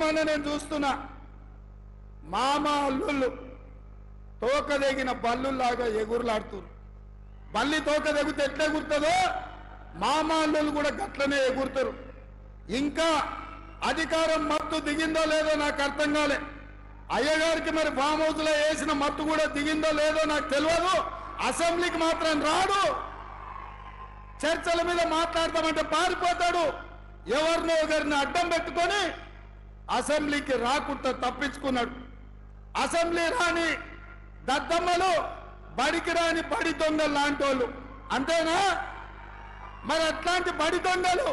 మొన్న నేను చూస్తున్నా మామ అల్లుళ్ళు తోకదెగిన బల్లులాగా ఎగురులాడుతున్నారు. బల్లి తోకదెగితే ఎట్లా ఎగురుతుందో మామ అల్లుళ్ళు కూడా గట్లనే ఎగురుతారు. ఇంకా అధికారం మత్తు దిగిందో లేదో నాకు అర్థం కాలే. అయ్యగారికి మరి ఫామ్ హౌస్ లో వేసిన మత్తు కూడా దిగిందో లేదో నాకు తెలియదు. అసెంబ్లీకి మాత్రం రాడు. చర్చల మీద మాట్లాడతామంటే పారిపోతాడు. ఎవరినో ఒకరిని అడ్డం పెట్టుకొని అసెంబ్లీకి రాకుండా తప్పించుకున్నాడు. అసెంబ్లీ రాని దద్దమ్మలు, బడికి రాని బడి దొంగలు లాంటి వాళ్ళు అంతేనా? మరి అట్లాంటి బడి దొంగలు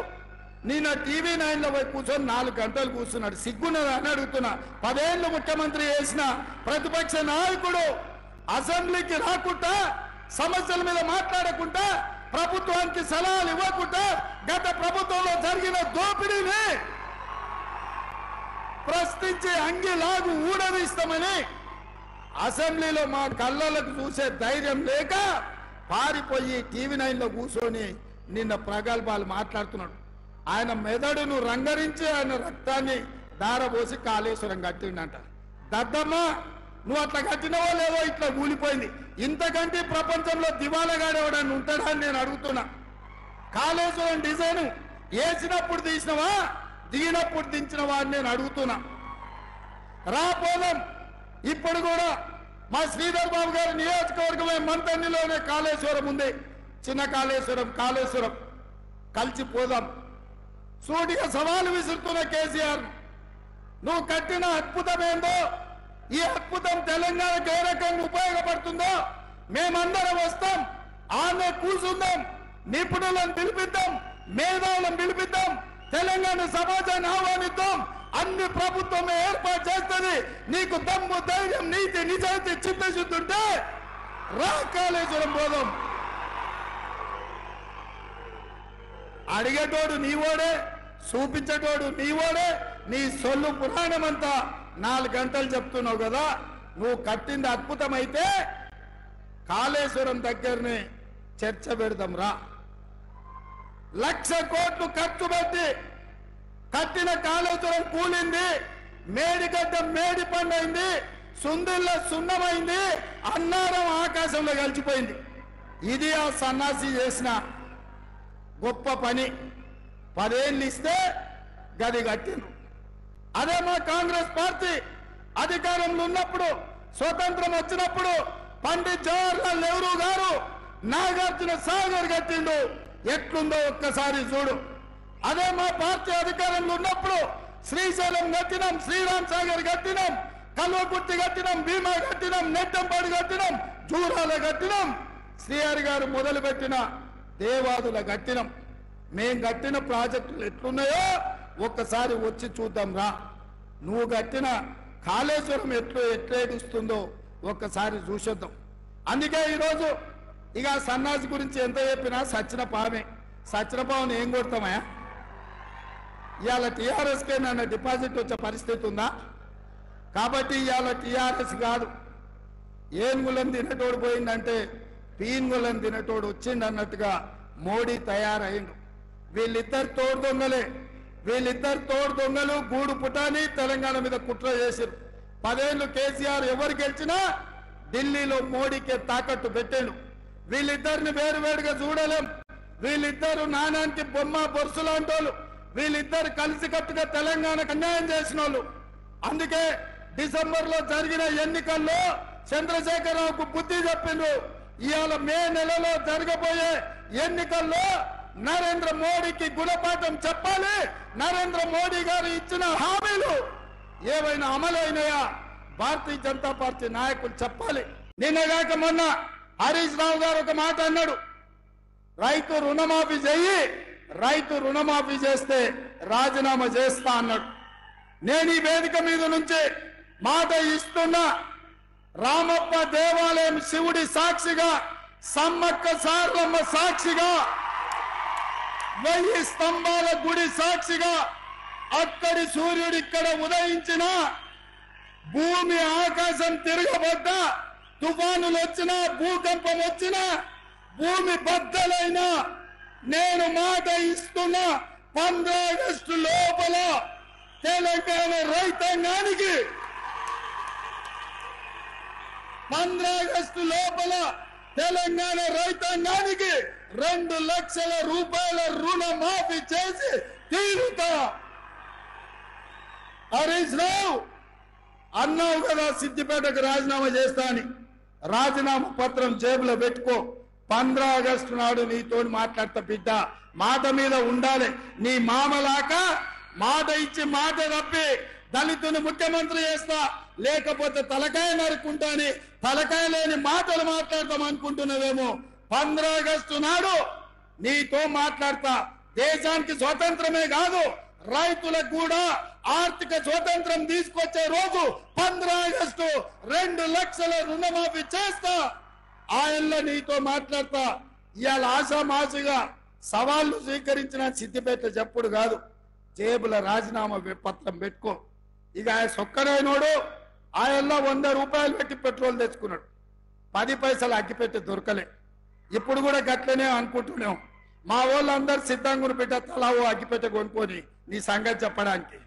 నిన్న టీవీ 9లో పోయి కూర్చొని 4 గంటలు కూర్చున్నాడు. సిగ్గున్నదా అని అడుగుతున్నా. 10 ఏళ్ళు ముఖ్యమంత్రి చేసిన ప్రతిపక్ష నాయకుడు అసెంబ్లీకి రాకుండా, సమస్యల మీద మాట్లాడకుండా, ప్రభుత్వానికి సలహాలు ఇవ్వకుండా, గత ప్రభుత్వంలో జరిగిన దోపిడీని ప్రశ్నించి అంగిలాగు ఊడదీస్తామని అసెంబ్లీలో మా కళ్ళలకు చూసే ధైర్యం లేక పారిపోయి టీవీ 9లో కూర్చొని నిన్న ప్రగల్భాలు మాట్లాడుతున్నాడు. ఆయన మెదడును రంగరించి ఆయన రక్తాన్ని దారబోసి కాళేశ్వరం కట్టిండంట. దద్దమ్మ, నువ్వు అట్లా కట్టినవో లేదో ఇట్లా కూలిపోయింది. ఇంతకంటే ప్రపంచంలో దివాలగాడేవాడని ఉంటాడా అని నేను అడుగుతున్నా. కాళేశ్వరం డిజైన్ వేసినప్పుడు తీసినవా, దిగినప్పుడు దించినవా అని నేను అడుగుతున్నా. రాపోదాం. ఇప్పుడు కూడా మా శ్రీధర్ బాబు గారి నియోజకవర్గమే మంతన్నిలోనే కాళేశ్వరం ఉంది. చిన్న కాళేశ్వరం కలిసిపోదాం. సూటిగా సవాలు విసురుతున్న కేసీఆర్, నువ్వు కట్టిన అద్భుతం ఏందో, ఈ అద్భుతం తెలంగాణకు ఏ రకంగా ఉపయోగపడుతుందో మేమందరం వస్తాం. ఆమె కూర్చుందాం, నిపుణులను పిలిపిద్దాం, మేధావులను పిలిపిద్దాం, తెలంగాణ సమాజాన్ని ఆహ్వానిద్దాం. అన్ని ప్రభుత్వమే ఏర్పాటు చేస్తుంది. నీకు దమ్ము, ధైర్యం, నీతి, నిజాయితీ, చిత్తశుద్ధి ఉంటే రా కాళేశ్వరం పోదాం. అడిగేటోడు నీవోడే, చూపించేటోడు నీవోడే. నీ సొల్లు పురాణం అంతా 4 గంటలు చెప్తున్నావు కదా. నువ్వు కట్టింది అద్భుతమైతే కాళేశ్వరం దగ్గరనే చర్చ పెడదాం రా. 1,00,000 కోట్లు ఖర్చు పెట్టి కట్టిన కాళేశ్వరం కూలింది. మేడిగడ్డ మేడి పండైంది, సుందిల్ల సున్నమైంది, అన్నారం ఆకాశంలో కలిసిపోయింది. ఇది ఆ సన్నాసి చేసిన గొప్ప పని. 10 ఏళ్ళు ఇస్తే గది కట్టిండ్రు. అదే మా కాంగ్రెస్ పార్టీ అధికారంలో ఉన్నప్పుడు, స్వతంత్రం వచ్చినప్పుడు పండిత్ జవహర్లాల్ నెహ్రూ గారు నాగార్జున సాగర్ కట్టిండు. ఎట్లుందో ఒక్కసారి చూడు. అదే మా పార్టీ అధికారంలో ఉన్నప్పుడు శ్రీశైలం కట్టినాం, శ్రీరామ్ సాగర్ కట్టినాం, కల్వకుర్తి కట్టినాం, భీమా కట్టినాం, నెట్టంపాడు కట్టినాం, జూరాల కట్టినాం, శ్రీహరి గారు మొదలుపెట్టిన దేవాదుల కట్టినాం. మేం కట్టిన ప్రాజెక్టులు ఎట్లున్నాయో ఒక్కసారి వచ్చి చూద్దాం రా. నువ్వు కట్టిన కాళేశ్వరం ఎట్లేడుస్తుందో ఒక్కసారి చూసేద్దాం. అందుకే ఈరోజు ఇక సన్నాసి గురించి ఎంత చెప్పినా సచ్చిన పామే. సచ్చిన పావును ఏం కొడతామా? ఇవాళ టీఆర్ఎస్కే నన్ను డిపాజిట్ వచ్చే పరిస్థితి ఉందా? కాబట్టి ఇవాళ టీఆర్ఎస్ కాదు, ఏనుగులను తినేటోడు పోయిందంటే పీనుగులను తినేటోడు వచ్చిండు అన్నట్టుగా మోడీ తయారైండు. వీళ్ళిద్దరు తోడు దొంగలు గూడు పుటాని తెలంగాణ మీద కుట్ర చేశారు. 10 ఏళ్ళు కేసీఆర్ ఎవరు గెలిచినా ఢిల్లీలో మోడీకే తాకట్టు పెట్టాను. వీళ్ళిద్దరిని వేరువేరుగా చూడలేం. వీళ్ళిద్దరు నాణానికి బొమ్మ బొరుసు లాంటి వాళ్ళు. వీళ్ళిద్దరు కలిసికట్టుగా తెలంగాణకు అన్యాయం చేసిన వాళ్ళు. అందుకే డిసెంబర్లో జరిగిన ఎన్నికల్లో చంద్రశేఖరరావుకు బుద్ధి చెప్పిండ్రు. ఇవాళ మే నెలలో జరగబోయే ఎన్నికల్లో నరేంద్ర మోడీకి గుణపాఠం చెప్పాలి. నరేంద్ర మోడీ గారు ఇచ్చిన హామీలు ఏవైనా అమలైనాయా భారతీయ జనతా పార్టీ నాయకులు చెప్పాలి. నిన్నగాక మొన్న హరీష్ రావు గారు ఒక మాట అన్నాడు, రైతు రుణమాఫీ చెయ్యి, రైతు రుణమాఫీ చేస్తే రాజీనామా చేస్తా అన్నాడు. నేను ఈ వేదిక మీద నుంచి మాట ఇస్తున్నా. రామప్ప దేవాలయం శివుడి సాక్షిగా, సమ్మక్క సారలమ్మ సాక్షిగా, 1000 స్తంభాల గుడి సాక్షిగా, అక్కడి సూర్యుడు ఇక్కడ ఉదయించిన, భూమి ఆకాశం తిరగబడ్డా, తుఫానులు వచ్చినా, భూకంపం వచ్చినా, భూమి బద్దలైనా నేను మాట ఇస్తున్నా 15 ఆగస్టు లోపల తెలంగాణ రైతాంగానికి 15 ఆగస్టు లోపల తెలంగాణ రైతాంగానికి 2 లక్షల రూపాయల రుణమాఫీ చేసి తీరుతా. హరీష్ రావు అన్నావు కదా సిద్దిపేటకు రాజీనామా చేస్తా అని. రాజీనామా పత్రం జేబులో పెట్టుకో. 15 ఆగస్టు నాడు నీతో మాట్లాడతా బిడ్డ. మాట మీద ఉండాలి. నీ మామలాక మాట ఇచ్చి మాట తప్పి దళితుని ముఖ్యమంత్రి చేస్తా, లేకపోతే తలకాయ నరుకుంటాని తలకాయ లేని మాటలు మాట్లాడతాం అనుకుంటున్నావేమో. 15 ఆగస్టు నాడు నీతో మాట్లాడతా. దేశానికి స్వతంత్రమే కాదు, రైతులకు కూడా ఆర్థిక స్వతంత్రం తీసుకొచ్చే రోజు 15 ఆగస్టు 2 లక్షల రుణమాఫీ చేస్తా. ఆయనలో నీతో మాట్లాడతా. ఇవాళ ఆశామాసిగా సవాళ్లు స్వీకరించిన సిద్దిపేట చెప్పుడు కాదు, జేబుల రాజీనామా పత్రం పెట్టుకో. ఇక ఆయన సొక్కడైనోడు ఆయనలో 100 రూపాయలు పెట్టి పెట్రోల్ తెచ్చుకున్నాడు. 10 పైసలు అగ్గిపెట్టి దొరకలే. ఇప్పుడు కూడా గట్లనే అనుకుంటున్నాం. మా వాళ్ళందరూ సిద్ధంగా పెట్ట తలావు అగ్గిపెట్ట కొనుక్కొని నీ సంగతి చెప్పడానికి.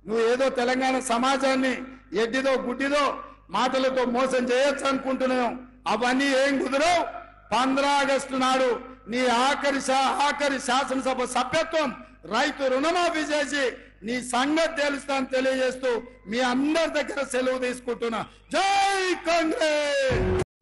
నువ్వు ఏదో తెలంగాణ సమాజాన్ని ఎడ్డిదో గుడ్డిదో మాటలతో మోసం చేయొచ్చు అనుకుంటున్నాం. అవన్నీ ఏం కుదరవు. 15 ఆగస్టు నాడు నీ ఆఖరి శాసనసభ సభ్యత్వం రైతు రుణమాఫీ చేసి నీ సంగతి తెలుస్తాను తెలియజేస్తూ మీ అందరి దగ్గర సెలవు తీసుకుంటున్నా. జై కాంగ్రెస్.